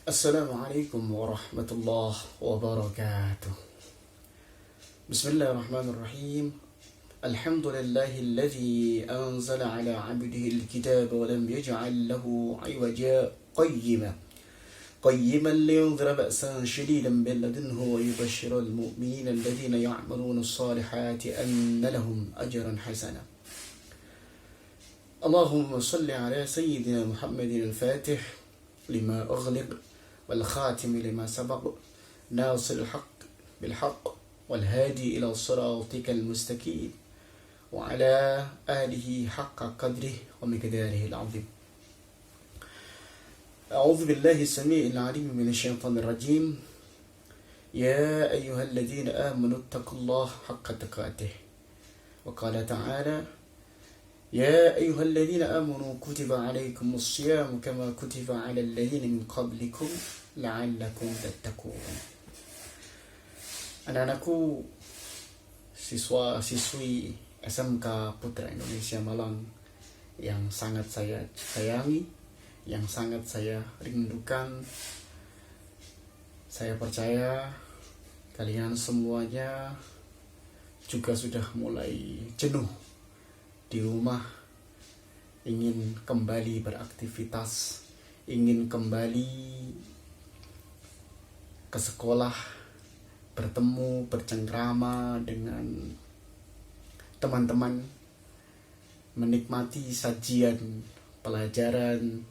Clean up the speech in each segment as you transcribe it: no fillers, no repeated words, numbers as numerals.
Assalamualaikum warahmatullahi wabarakatuh. Bismillahirrahmanirrahim. Alhamdulillahilladzi anzala ala abdihi alkitab wa lam yaj'al lahu 'iwaja qayyiman liyunzira ba'san shadidan min ladunhu wa yubashshira al-mu'minina alladhina ya'maluna as-salihati anna lahum ajran hasana. Allahumma salli ala sayyidina Muhammadin al-Fatih lima ughliq wal khatim lima sabaq nasir al-haq bil haqq wal hadi ila siratikal mustaqim wa ala alihi haqqa qadrihi wa miqdarihi al-'azim. A'udzu billahi as-sami'il 'alim minasy syaithanir rajim. Ya ayyuhalladzina amanu taqullaha haqqa tuqatih. Wa qala ta'ala يا أيها الذين آمنوا كتب عليكم الصيام كما كتب على الذين من قبلكم لعلكم تتقون. Anak-anakku, siswa-siswi SMK Putra Indonesia Malang yang sangat saya sayangi, yang sangat saya rindukan, saya percaya kalian semuanya juga sudah mulai jenuh di rumah, ingin kembali beraktivitas, ingin kembali ke sekolah, bertemu, bercengkrama dengan teman-teman, menikmati sajian pelajaran,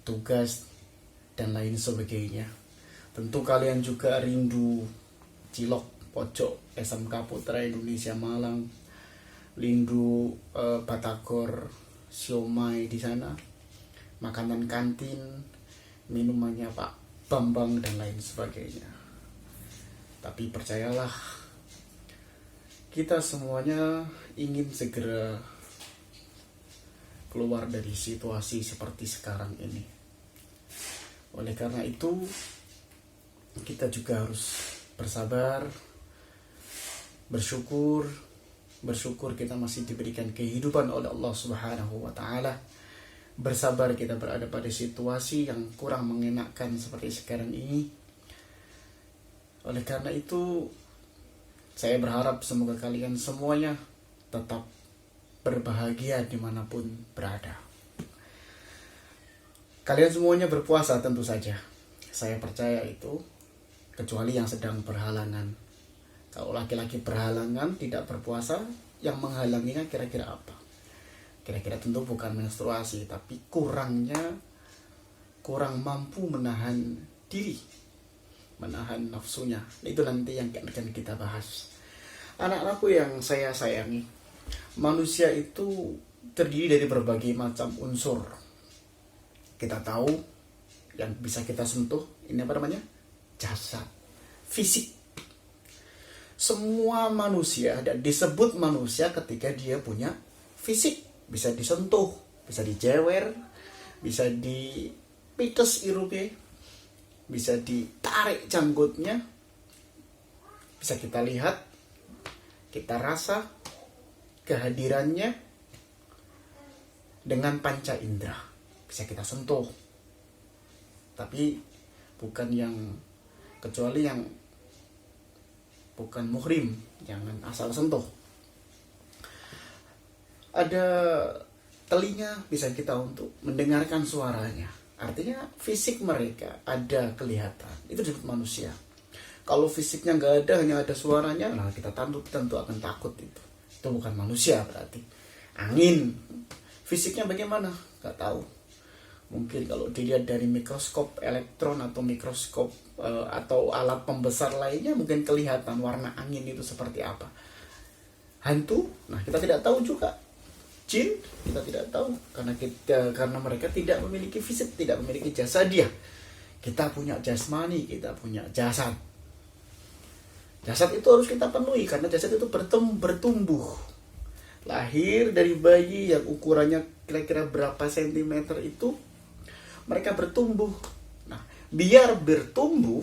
tugas, dan lain sebagainya. Tentu kalian juga rindu cilok pojok SMK Putra Indonesia Malang, rindu batagor, siomay di sana, makanan kantin, minumannya Pak Bambang dan lain sebagainya. Tapi percayalah, kita semuanya ingin segera keluar dari situasi seperti sekarang ini. Oleh karena itu, kita juga harus bersabar, bersyukur kita masih diberikan kehidupan oleh Allah Subhanahu wa Ta'ala. Bersabar kita berada pada situasi yang kurang mengenakan seperti sekarang ini. Oleh karena itu, saya berharap semoga kalian semuanya tetap berbahagia dimanapun berada. Kalian semuanya berpuasa tentu saja, saya percaya itu, kecuali yang sedang berhalangan. Kalau laki-laki berhalangan tidak berpuasa, yang menghalanginya kira-kira apa? Kira-kira tentu bukan menstruasi, tapi kurang mampu menahan diri, menahan nafsunya. Itu nanti yang akan kita bahas. Anak-anakku yang saya sayangi, manusia itu terdiri dari berbagai macam unsur. Kita tahu yang bisa kita sentuh, ini apa namanya? Jasad, fisik. Semua manusia dan disebut manusia ketika dia punya fisik, bisa disentuh, bisa dijewer, bisa dipites irupnya, bisa ditarik janggutnya, bisa kita lihat, kita rasa kehadirannya dengan panca indera, bisa kita sentuh. Tapi bukan yang, kecuali yang bukan muhrim, jangan asal sentuh. Ada telinga, bisa kita untuk mendengarkan suaranya. Artinya fisik mereka ada kelihatan, itu disebut manusia. Kalau fisiknya nggak ada, hanya ada suaranya, nah kita tentu akan takut itu bukan manusia berarti. Angin, fisiknya bagaimana? Nggak tahu. Mungkin kalau dilihat dari mikroskop elektron atau mikroskop atau alat pembesar lainnya, mungkin kelihatan warna angin itu seperti apa. Hantu, nah kita tidak tahu juga. Jin, kita tidak tahu karena mereka tidak memiliki fisik, tidak memiliki jasadiah. Kita punya jasmani, kita punya jasad. Jasad itu harus kita penuhi karena jasad itu bertumbuh. Lahir dari bayi yang ukurannya kira-kira berapa sentimeter itu, mereka bertumbuh. Nah, biar bertumbuh,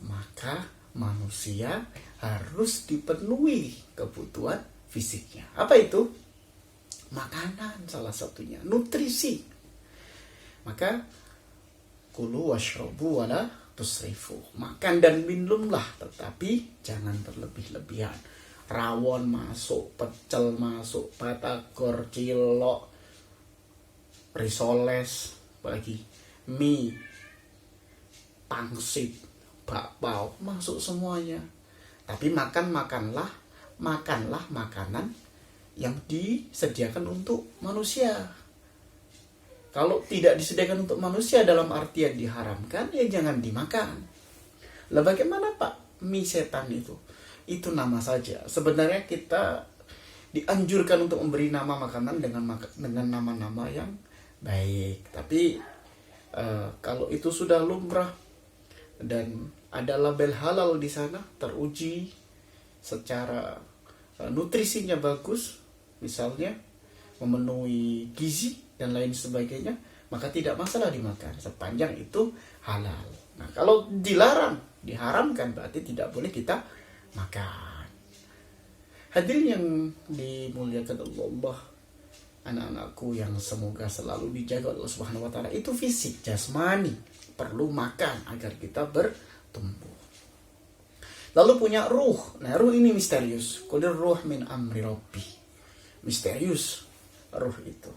maka manusia harus dipenuhi kebutuhan fisiknya. Apa itu? Makanan salah satunya, nutrisi. Maka Kulu washrobu wala tusrifu. Makan dan minumlah, tetapi jangan berlebih-lebihan. Rawon masuk, pecel masuk, batagor, cilok, risoles, apalagi mie, pangsit, bakpao, masuk semuanya. Tapi makanlah makanan yang disediakan untuk manusia. Kalau tidak disediakan untuk manusia dalam artian diharamkan, ya jangan dimakan. Lah bagaimana Pak mie setan itu? Itu nama saja. Sebenarnya kita dianjurkan untuk memberi nama makanan dengan nama-nama yang baik. Tapi kalau itu sudah lumrah dan ada label halal di sana, teruji secara nutrisinya bagus, misalnya memenuhi gizi dan lain sebagainya, maka tidak masalah dimakan sepanjang itu halal. Nah, kalau dilarang, diharamkan, berarti tidak boleh kita makan. Hadirin yang dimuliakan Allah, anak-anakku yang semoga selalu dijaga Allah Subhanahu wa taala, itu fisik, jasmani, perlu makan agar kita bertumbuh. Lalu punya ruh. Nah, ruh ini misterius. Qulir ruh min amri rabbi. Misterius ruh itu.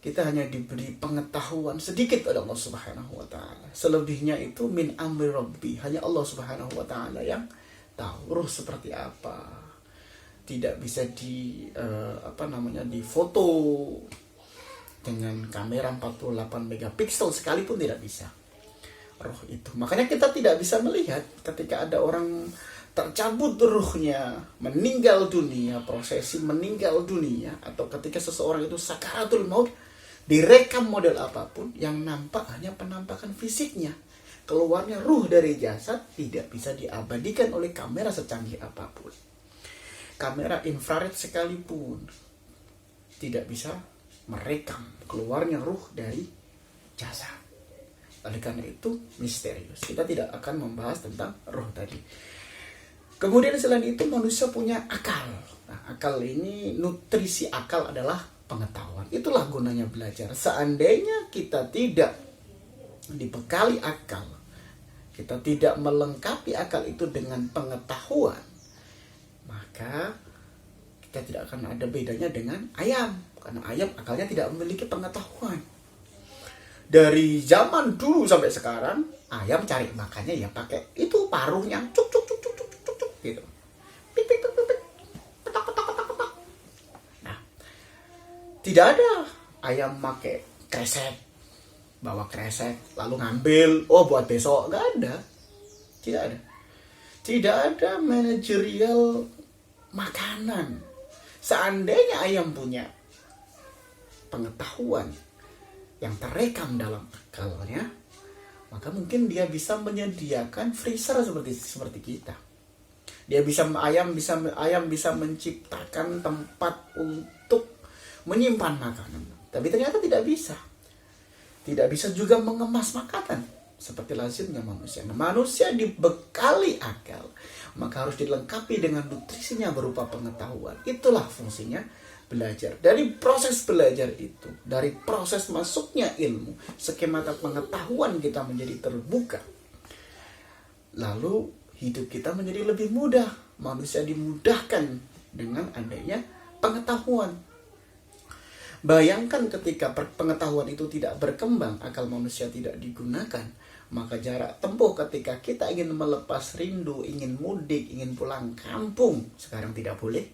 Kita hanya diberi pengetahuan sedikit oleh Allah Subhanahu wa taala. Selebihnya itu min amri rabbi. Hanya Allah Subhanahu wa taala yang tahu ruh seperti apa. Tidak bisa difoto dengan kamera 48 megapiksel sekalipun tidak bisa. Roh itu. Makanya kita tidak bisa melihat ketika ada orang tercabut ruhnya, meninggal dunia, prosesi meninggal dunia, atau ketika seseorang itu sakaratul maut, direkam model apapun, yang nampak hanya penampakan fisiknya. Keluarnya ruh dari jasad tidak bisa diabadikan oleh kamera secanggih apapun. Kamera infrared sekalipun tidak bisa merekam keluarnya ruh dari jasad. Oleh karena itu misterius. Kita tidak akan membahas tentang roh tadi. Kemudian selain itu manusia punya akal. Nah, akal ini, nutrisi akal adalah pengetahuan. Itulah gunanya belajar. Seandainya kita tidak dibekali akal, kita tidak melengkapi akal itu dengan pengetahuan, maka kita tidak akan ada bedanya dengan ayam. Karena ayam akalnya tidak memiliki pengetahuan. Dari zaman dulu sampai sekarang, ayam cari makannya ya pakai itu paruhnya, cuk cuk cuk cuk cuk cuk, cuk gitu. Pik pik pik pik, petak petak petak petak. Nah, tidak ada ayam pakai kresek, bawa kresek lalu ngambil, oh buat besok, nggak ada. Tidak ada. Tidak ada manajerial makanan. Seandainya ayam punya pengetahuan yang terekam dalam akalnya, maka mungkin dia bisa menyediakan freezer seperti kita. Ayam bisa menciptakan tempat untuk menyimpan makanan. Tapi ternyata tidak bisa. Tidak bisa juga mengemas makanan seperti lazimnya manusia. Nah, manusia dibekali akal, maka harus dilengkapi dengan nutrisinya berupa pengetahuan. Itulah fungsinya belajar. Dari proses belajar itu, dari proses masuknya ilmu, skemata pengetahuan kita menjadi terbuka. Lalu hidup kita menjadi lebih mudah. Manusia dimudahkan dengan adanya pengetahuan. Bayangkan ketika pengetahuan itu tidak berkembang, akal manusia tidak digunakan, maka jarak tempuh ketika kita ingin melepas rindu, ingin mudik, ingin pulang kampung, sekarang tidak boleh.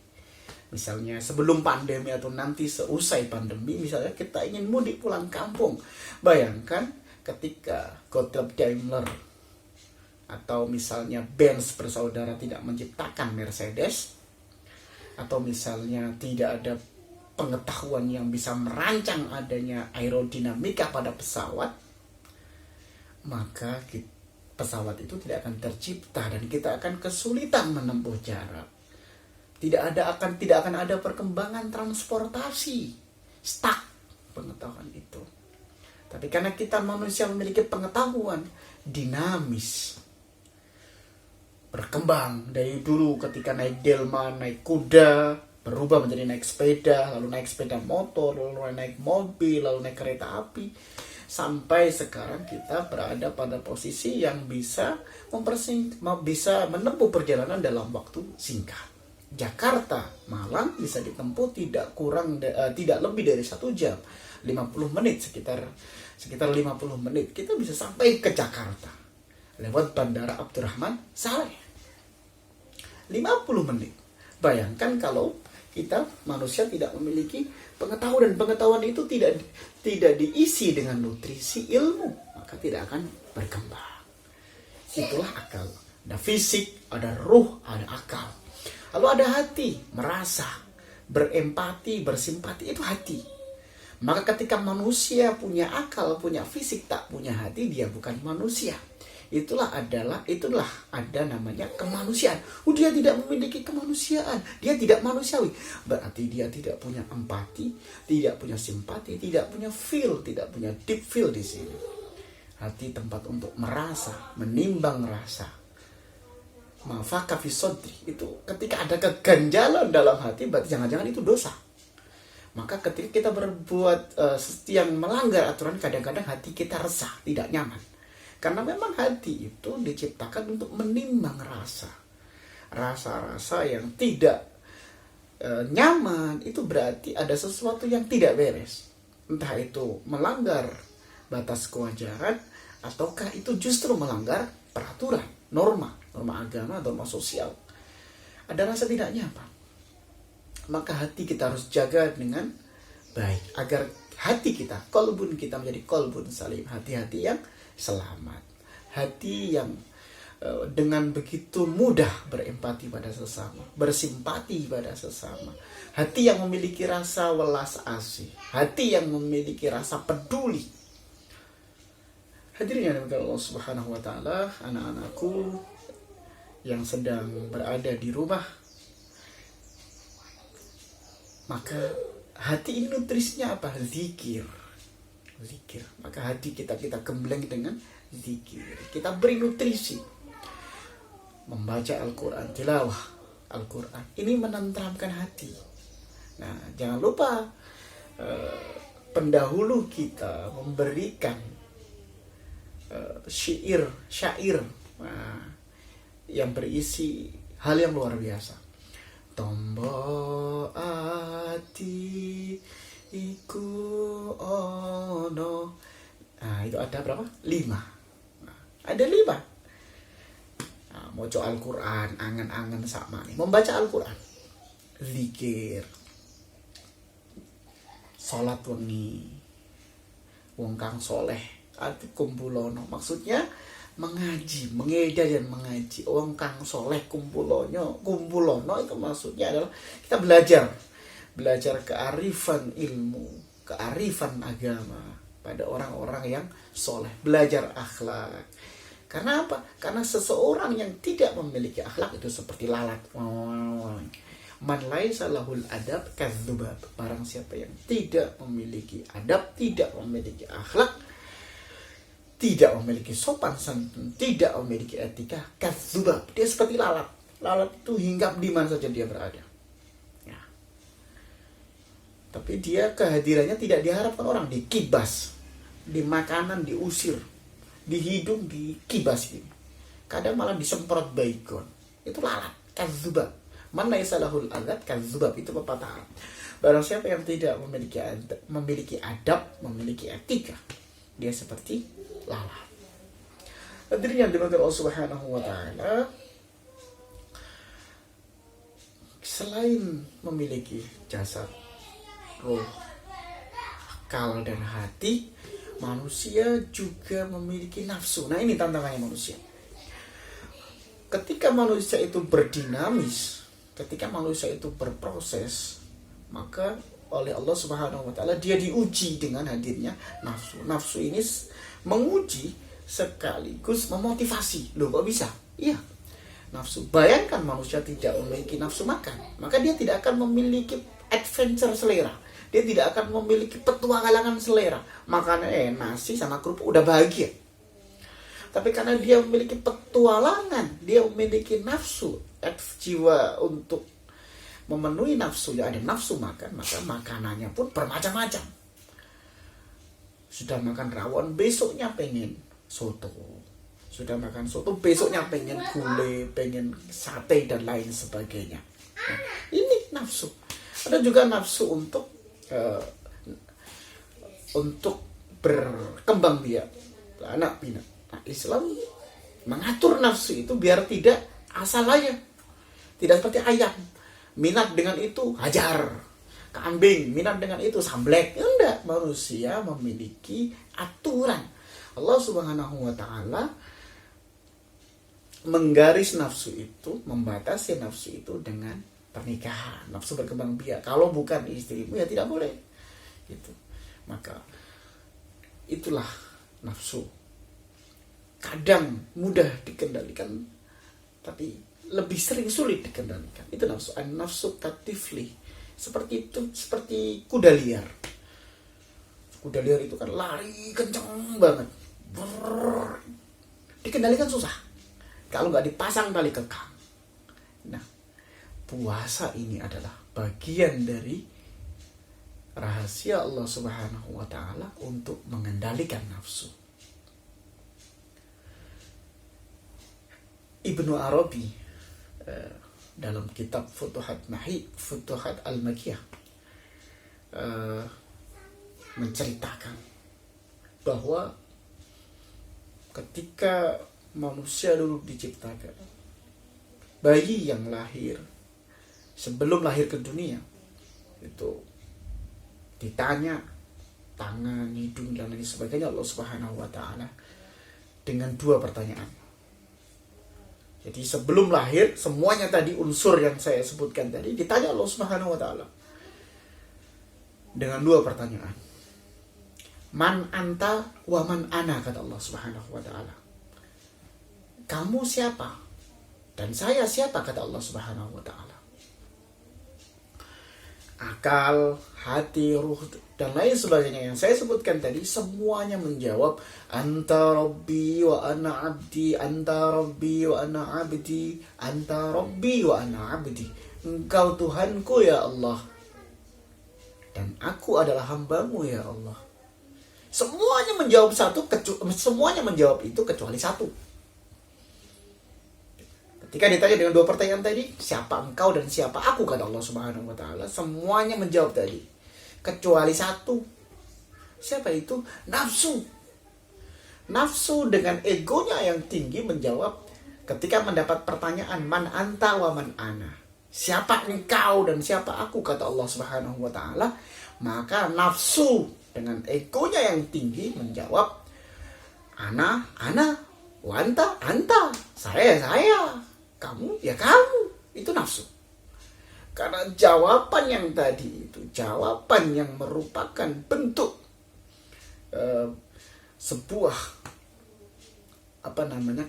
Misalnya sebelum pandemi atau nanti seusai pandemi, misalnya kita ingin mudik pulang kampung. Bayangkan ketika Gottlieb Daimler atau misalnya Benz bersaudara tidak menciptakan Mercedes, atau misalnya tidak ada pengetahuan yang bisa merancang adanya aerodinamika pada pesawat, maka pesawat itu tidak akan tercipta dan kita akan kesulitan menempuh jarak. Tidak akan ada perkembangan transportasi, stuck pengetahuan itu. Tapi karena kita manusia memiliki pengetahuan dinamis, berkembang dari dulu ketika naik delman, naik kuda, berubah menjadi naik sepeda, lalu naik sepeda motor, lalu naik mobil, lalu naik kereta api. Sampai sekarang kita berada pada posisi yang bisa bisa menempuh perjalanan dalam waktu singkat. Jakarta Malang bisa ditempuh tidak lebih dari 1 jam, 50 menit, sekitar 50 menit kita bisa sampai ke Jakarta lewat Bandara Abdurrahman Saleh. 50 menit. Bayangkan kalau kita manusia tidak memiliki pengetahuan, dan pengetahuan itu tidak diisi dengan nutrisi ilmu, maka tidak akan berkembang. Itulah akal. Ada fisik, ada ruh, ada akal. Lalu ada hati, merasa, berempati, bersimpati, itu hati. Maka ketika manusia punya akal, punya fisik, tak punya hati, dia bukan manusia. Itulah ada namanya kemanusiaan. Dia tidak memiliki kemanusiaan, dia tidak manusiawi. Berarti dia tidak punya empati, tidak punya simpati, tidak punya feel, tidak punya deep feel di sini. Hati tempat untuk merasa, menimbang rasa. Mafaka fi sodri, itu ketika ada keganjalan dalam hati, berarti jangan-jangan itu dosa. Maka ketika kita berbuat yang melanggar aturan, kadang-kadang hati kita resah, tidak nyaman. Karena memang hati itu diciptakan untuk menimbang rasa-rasa yang tidak nyaman. Itu berarti ada sesuatu yang tidak beres, entah itu melanggar batas kewajaran, ataukah itu justru melanggar peraturan, norma agama, norma sosial. Ada rasa tidak nyaman, maka hati kita harus jaga dengan baik agar hati kita, kolbun kita menjadi kolbun salim, hati-hati yang selamat, hati yang dengan begitu mudah berempati pada sesama, bersimpati pada sesama, hati yang memiliki rasa welas asih, hati yang memiliki rasa peduli. Hadirin yang dimuliakan Allah Subhanahu wa taala, anak-anakku yang sedang berada di rumah, maka hati ini nutrisinya apa? Zikir. Maka hati kita gembleng dengan zikir. Kita beri nutrisi, membaca Al-Quran, tilawah Al-Quran. Ini menenteramkan hati. Nah, jangan lupa pendahulu kita memberikan syair yang berisi hal yang luar biasa. Tombo ati iku ono. Nah, itu ada berapa? 5. Nah, ada 5. Nah, moco Al-Quran, angan-angan sama nih. Membaca Al-Quran, zikir, salat wengi, wong kang soleh, ati kumpulono. Maksudnya mengaji, mengeja dan mengaji. Wong kang soleh kumpulono itu maksudnya adalah kita belajar kearifan ilmu, kearifan agama pada orang-orang yang soleh, belajar akhlak. Karena apa? Karena seseorang yang tidak memiliki akhlak itu seperti lalat. Man laisa lahul adab kadzdzubab. Barang siapa yang tidak memiliki adab, tidak memiliki akhlak, tidak memiliki sopan santun, tidak memiliki etika, kadzdzubab. Dia seperti lalat. Lalat itu hinggap di mana saja dia berada. Ya. Tapi dia kehadirannya tidak diharapkan orang, dikibas, di makanan diusir, di hidung dikibas ini. Kadang malah disemprot baygon. Itu lalat, kadzdzubab. Man laisa lahul adab kadzdzubab, itu pepatah Arab. Barang siapa yang tidak memiliki adab, memiliki etika, dia seperti lalat. Hadirin yang dimuliakan Allah Subhanahu wa taala, selain memiliki jasad, roh, akal dan hati, manusia juga memiliki nafsu. Nah, ini tantangannya manusia. Ketika manusia itu berdinamis, ketika manusia itu berproses, maka oleh Allah Subhanahu wa taala dia diuji dengan hadirnya nafsu. Nafsu ini menguji sekaligus memotivasi. Loh, kok bisa? Iya, nafsu. Bayangkan manusia tidak memiliki nafsu makan, maka dia tidak akan memiliki adventure selera. Dia tidak akan memiliki petualangan selera. Makannya nasi sama kerupuk udah bahagia. Tapi karena dia memiliki petualangan, dia memiliki nafsu, jiwa untuk memenuhi nafsu, ya ada nafsu makan, maka makanannya pun bermacam-macam. Sudah makan rawon, besoknya pengen soto. Sudah makan soto, besoknya pengen gulai, pengen sate dan lain sebagainya. Nah, ini nafsu. Ada juga nafsu untuk berkembang biak, anak pinak. Nah, Islam mengatur nafsu itu biar tidak asal aja, tidak seperti ayam. Minat dengan itu hajar, kambing minat dengan itu samblek. Enggak, manusia memiliki aturan. Allah Subhanahu wa taala menggaris nafsu itu, membatasi nafsu itu dengan pernikahan, nafsu berkembang biak. Kalau bukan istrimu ya tidak boleh. Gitu. Maka itulah nafsu. Kadang mudah dikendalikan, tapi lebih sering sulit dikendalikan. Itu nafsu. An-nafsu katifli. Seperti itu, seperti kuda liar. Kuda liar itu kan lari kenceng banget. Dikendalikan susah kalau nggak dipasang tali kekang. Nah, puasa ini adalah bagian dari rahasia Allah Subhanahu wa taala untuk mengendalikan nafsu. Ibnu Arabi dalam kitab Futuhat Al-Makkiyah menceritakan bahwa ketika manusia dulu diciptakan, bayi yang lahir, sebelum lahir ke dunia itu ditanya tangan, hidung dan lain sebagainya Allah Subhanahu wa taala dengan 2 pertanyaan. Jadi sebelum lahir semuanya tadi unsur yang saya sebutkan tadi ditanya Allah Subhanahu wa taala dengan 2 pertanyaan. Man anta wa man ana, kata Allah Subhanahu wa taala. Kamu siapa? Dan saya siapa, kata Allah Subhanahu wa taala. Akal, hati, ruh dan lain sebagainya yang saya sebutkan tadi semuanya menjawab anta rabbi wa ana abdi, anta rabbi wa ana abdi, anta rabbi wa ana abdi. Engkau Tuhanku ya Allah, dan aku adalah hambamu ya Allah. Semuanya menjawab semuanya menjawab itu kecuali satu. Ketika ditanya dengan 2 pertanyaan tadi, siapa engkau dan siapa aku, kata Allah Subhanahu wa taala, semuanya menjawab tadi kecuali satu. Siapa itu? Nafsu. Nafsu dengan egonya yang tinggi menjawab ketika mendapat pertanyaan man anta wa man ana. Siapa engkau dan siapa aku, kata Allah Subhanahu wa taala, maka nafsu dengan egonya yang tinggi menjawab ana, wa anta, saya, kamu, ya kamu. Itu nafsu. Karena jawaban yang tadi itu jawaban yang merupakan bentuk sebuah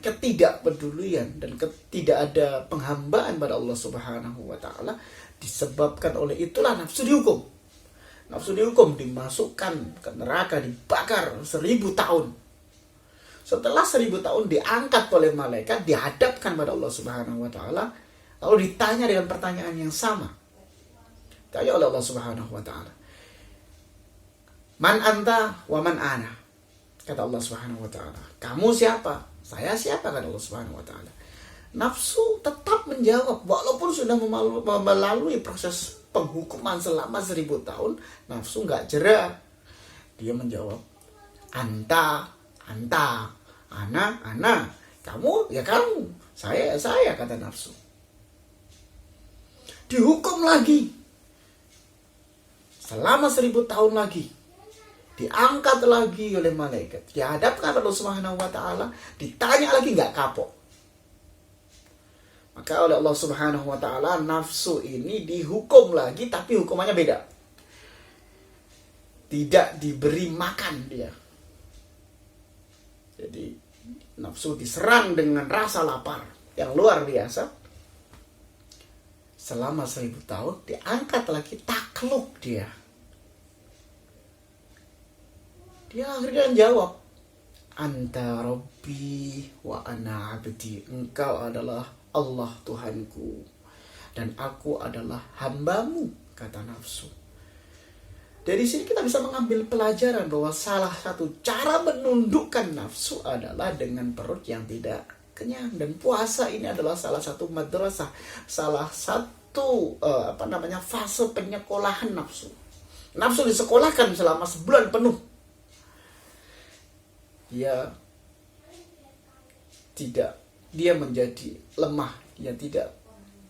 ketidakpedulian dan tidak ada penghambaan pada Allah Subhanahu wa taala, disebabkan oleh itulah nafsu dihukum. Nafsu dihukum, dimasukkan ke neraka, dibakar 1000 tahun. Setelah 1000 tahun diangkat oleh malaikat, dihadapkan pada Allah Subhanahu wa taala, lalu ditanya dengan pertanyaan yang sama. Ditanya oleh Allah Subhanahu wa taala, man anta wa man ana, kata Allah Subhanahu wa taala. Kamu siapa? Saya siapa, kata Allah Subhanahu wa taala. Nafsu tetap menjawab walaupun sudah melalui proses penghukuman selama 1000 tahun, nafsu nggak jera. Dia menjawab anta, ana, kamu, ya kamu, saya, kata nafsu. Dihukum lagi selama 1000 tahun lagi, diangkat lagi oleh malaikat, dihadapkan Allah Subhanahu wa taala, ditanya lagi, nggak kapok. Maka oleh Allah Subhanahu wa taala nafsu ini dihukum lagi, tapi hukumannya beda. Tidak diberi makan dia. Jadi nafsu diserang dengan rasa lapar yang luar biasa. Selama 1000 tahun diangkat lagi, takluk dia. Dia akhirnya jawab, anta rabbi wa ana abdi. Engkau adalah Allah Tuhanku dan aku adalah hambamu, kata nafsu. Dari sini kita bisa mengambil pelajaran bahwa salah satu cara menundukkan nafsu adalah dengan perut yang tidak kenyang. Dan puasa ini adalah salah satu madrasah, salah satu fase penyekolahan nafsu. Nafsu disekolahkan selama sebulan penuh. Dia menjadi lemah, dia tidak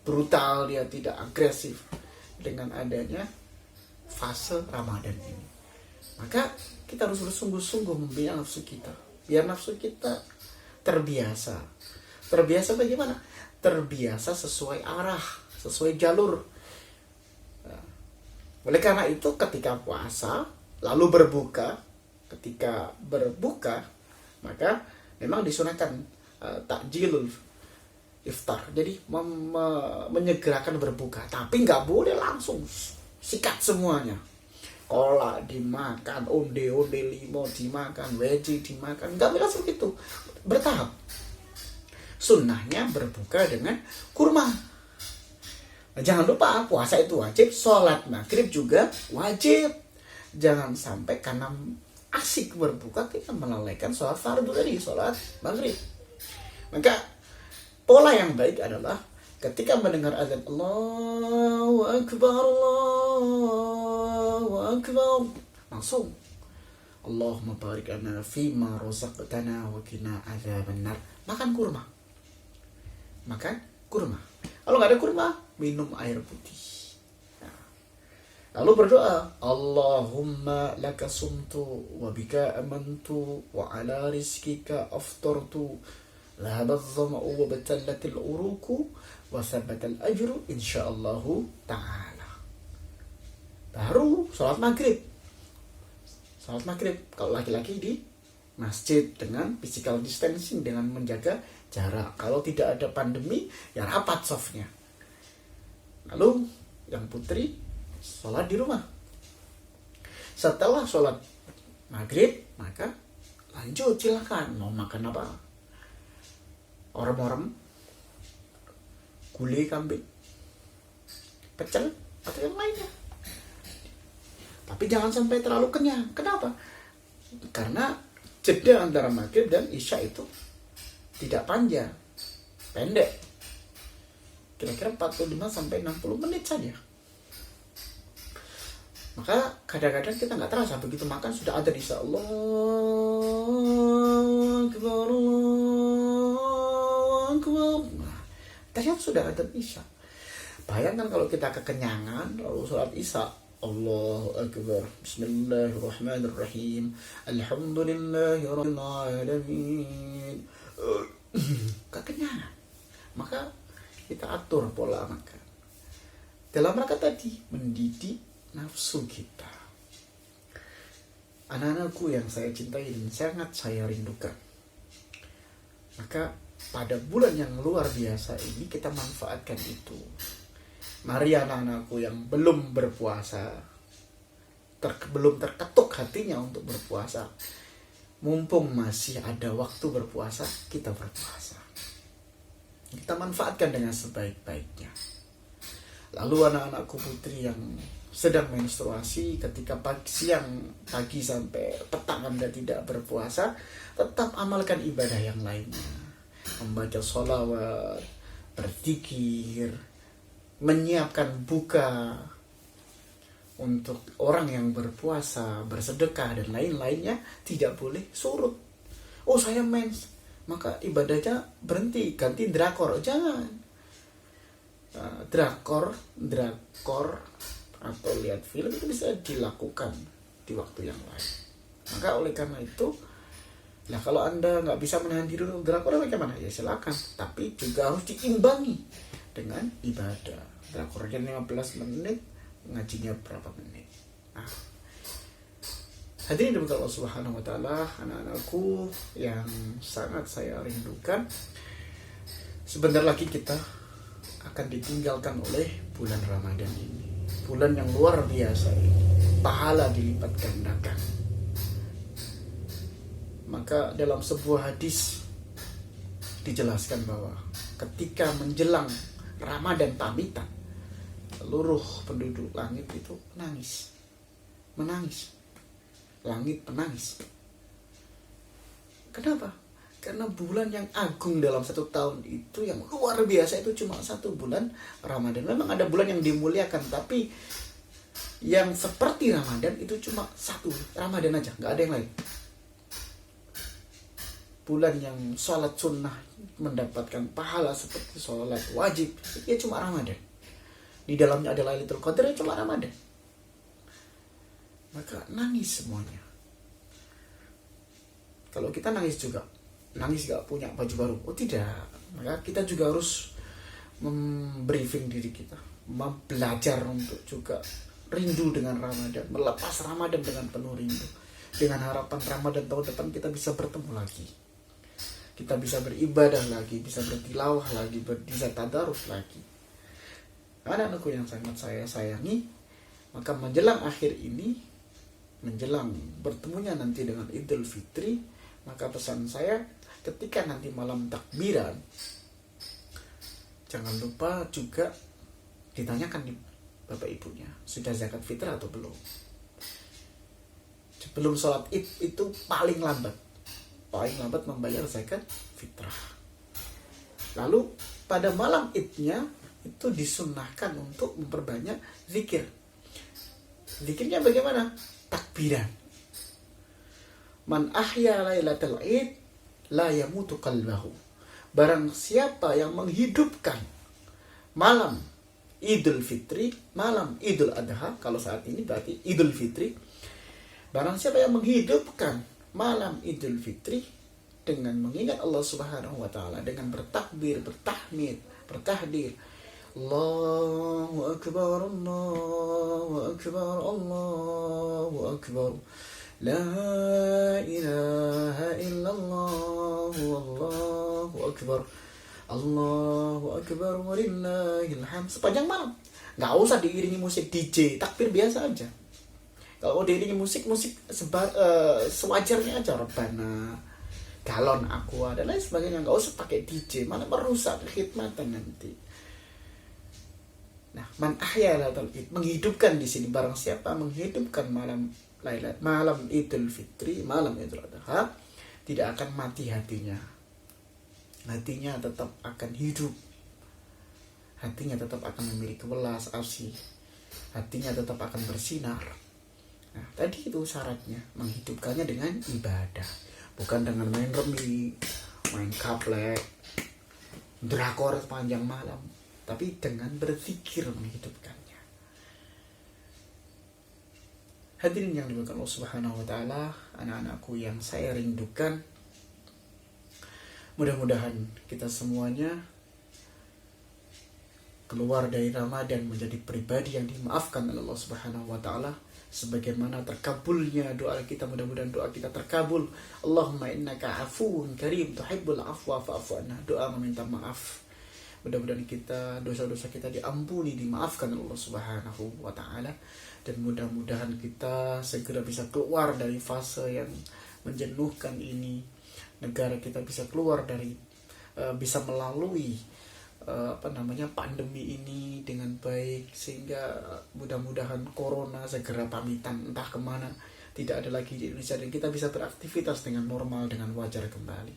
brutal, dia tidak agresif dengan adanya fase Ramadan ini. Maka kita harus bersungguh-sungguh membina nafsu kita, biar nafsu kita terbiasa. Terbiasa bagaimana? Terbiasa sesuai arah, sesuai jalur. Nah, oleh karena itu ketika puasa lalu berbuka, ketika berbuka maka memang disunahkan takjilul iftar, jadi menyegerakan berbuka, tapi nggak boleh langsung sikat semuanya. Kolak dimakan, onde-onde limo dimakan, weji dimakan, nggak boleh seperti itu, bertahap. Sunnahnya berbuka dengan kurma. Nah, jangan lupa puasa itu wajib, sholat maghrib juga wajib. Jangan sampai karena asik berbuka kita melalaikan sholat fardu tadi, sholat maghrib. Maka pola yang baik adalah ketika mendengar azan Allahu Akbar, Allahu Akbar, langsung Allahumma barik lana fima razaqtana wa qina adzabannar. Makan kurma. Kalau nggak ada kurma, minum air putih. Lalu berdoa, Allahumma laka sumtu wa bika amantu wa ala rizkika aftartu lahabat zama'u wa batallatil uruku wa sabatal ajru insyaallahu ta'ala. Baru sholat maghrib. Kalau laki-laki di masjid dengan physical distancing, dengan menjaga jarak. Kalau tidak ada pandemi, ya rapat softnya. Lalu yang putri sholat di rumah. Setelah sholat maghrib, maka lanjut, silakan mau makan apa. Orem-orem, gulai kambing, pecel, atau yang lainnya. Tapi jangan sampai terlalu kenyang. Kenapa? Karena jeda antara maghrib dan isya itu tidak panjang, pendek. Kira-kira 45-60 menit saja. Maka kadang-kadang kita nggak terasa, begitu makan sudah ada di Allahu Akbar, Allahu Akbar. Nah, ternyata sudah ada isya. Bayangkan kalau kita kekenyangan lalu sholat isya, Allahu Akbar, Bismillahirrahmanirrahim, Alhamdulillahirabbil alamin. Kekenyangan. Maka kita atur pola makan dalam rangka tadi mendidik nafsu kita. Anak-anakku yang saya cintai dan sangat saya rindukan, maka pada bulan yang luar biasa ini kita manfaatkan itu. Mari anak-anakku yang belum berpuasa, belum terketuk hatinya untuk berpuasa, mumpung masih ada waktu berpuasa, kita berpuasa. Kita manfaatkan dengan sebaik-baiknya. Lalu anak-anakku putri yang sedang menstruasi, ketika pagi sampai petang Anda tidak berpuasa, tetap amalkan ibadah yang lainnya. Membaca sholawat, berzikir, menyiapkan buka untuk orang yang berpuasa, bersedekah dan lain-lainnya, tidak boleh surut. Oh, saya mens, maka ibadahnya berhenti, ganti drakor. Jangan. Drakor atau lihat film itu bisa dilakukan di waktu yang lain. Maka oleh karena itu, kalau Anda nggak bisa menahan diri untuk drakor, bagaimana? Ya silakan, tapi juga harus diimbangi dengan ibadah. Drakornya 15 menit, ngajinya berapa menit. Nah, hadirin dimuliakan Allah Subhanahu wa taala, anak-anakku yang sangat saya rindukan, sebentar lagi kita akan ditinggalkan oleh bulan Ramadan ini. Bulan yang luar biasa ini, pahala dilipat gandakan. Maka dalam sebuah hadis dijelaskan bahwa ketika menjelang Ramadan pamitan, seluruh penduduk langit itu menangis menangis. Langit menangis. Kenapa? Karena bulan yang agung dalam satu tahun itu, yang luar biasa itu cuma satu bulan Ramadan. Memang ada bulan yang dimuliakan, tapi yang seperti Ramadan itu cuma satu Ramadan aja, nggak ada yang lain. Bulan yang sholat sunnah mendapatkan pahala seperti sholat wajib, itu cuma Ramadan. Di dalamnya ada Lailatul Qadar, cuma Ramadan. Maka nangis semuanya. Kalau kita nangis juga, nangis gak punya baju baru, oh tidak, maka kita juga harus membriefing diri kita, belajar untuk juga rindu dengan Ramadan, melepas Ramadan dengan penuh rindu, dengan harapan Ramadan tahun depan kita bisa bertemu lagi, kita bisa beribadah lagi, bisa bertilawah lagi, bisa tadarus lagi. Anak-anakku yang sangat saya sayangi, maka menjelang akhir ini, menjelang bertemunya nanti dengan Idul Fitri, maka pesan saya, ketika nanti malam takbiran, jangan lupa juga ditanyakan di bapak ibunya, sudah zakat fitrah atau belum. Sebelum sholat id itu paling lambat membayar zakat fitrah. Lalu pada malam idnya itu disunnahkan untuk memperbanyak zikir. Zikirnya bagaimana? Takbiran. Man ahya lailatul id la yamutu qalbahu. Barang siapa yang menghidupkan malam Idul Fitri, malam Idul Adha, kalau saat ini berarti Idul Fitri. Barang siapa yang menghidupkan malam Idul Fitri dengan mengingat Allah Subhanahu wa taala, dengan bertakbir, bertahmid, bertahdir, Allahu akbar, Allahu akbar, Allahu akbar, la ilaha illallah, wallahu akbar, Allahu akbar, walillahil hamd, sepanjang malam. Nggak usah diiringi musik DJ, takbir biasa aja. Kalau diiringi musik sewajarnya aja, Rabbana, galon aqua dan lain sebagainya. Nggak usah pakai DJ, malah merusak kekhidmatan nanti. Nah, man ahya lailatul id, menghidupkan di sini, barang siapa menghidupkan malam Idul Fitri, malam Idul Adha, tidak akan mati hatinya. Hatinya tetap akan hidup. Hatinya tetap akan memiliki welas asih. Hatinya tetap akan bersinar. Nah, tadi itu syaratnya, menghidupkannya dengan ibadah, bukan dengan main remi, main kaplek, drakor sepanjang malam, tapi dengan berzikir menghidupkannya. Hadirin yang dimuliakan Allah Subhanahu wa taala, anak-anakku yang saya rindukan, mudah-mudahan kita semuanya keluar dari Ramadan menjadi pribadi yang dimaafkan oleh Allah Subhanahu wa taala, sebagaimana terkabulnya doa kita. Mudah-mudahan doa kita terkabul. Allahumma innaka afuwun karim tuhibbul afwa fa'fu anna. Doa meminta maaf. Mudah-mudahan kita, dosa-dosa kita diampuni, dimaafkan oleh Allah Subhanahu wa taala, dan mudah-mudahan kita segera bisa keluar dari fase yang menjenuhkan ini. Negara kita bisa keluar dari bisa melalui pandemi ini dengan baik, sehingga mudah-mudahan corona segera pamitan entah kemana, tidak ada lagi di Indonesia, dan kita bisa beraktivitas dengan normal, dengan wajar kembali.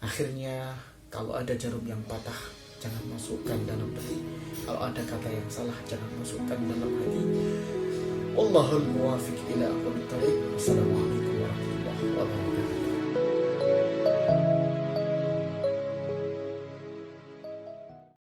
Akhirnya, kalau ada jarum yang patah, jangan masukkan dalam peti. Kalau ada kata yang salah, jangan masukkan dalam hati. Wallahul muwaffiq ila aqwamit thoriq. Wassalamualaikum warahmatullahi wabarakatuh.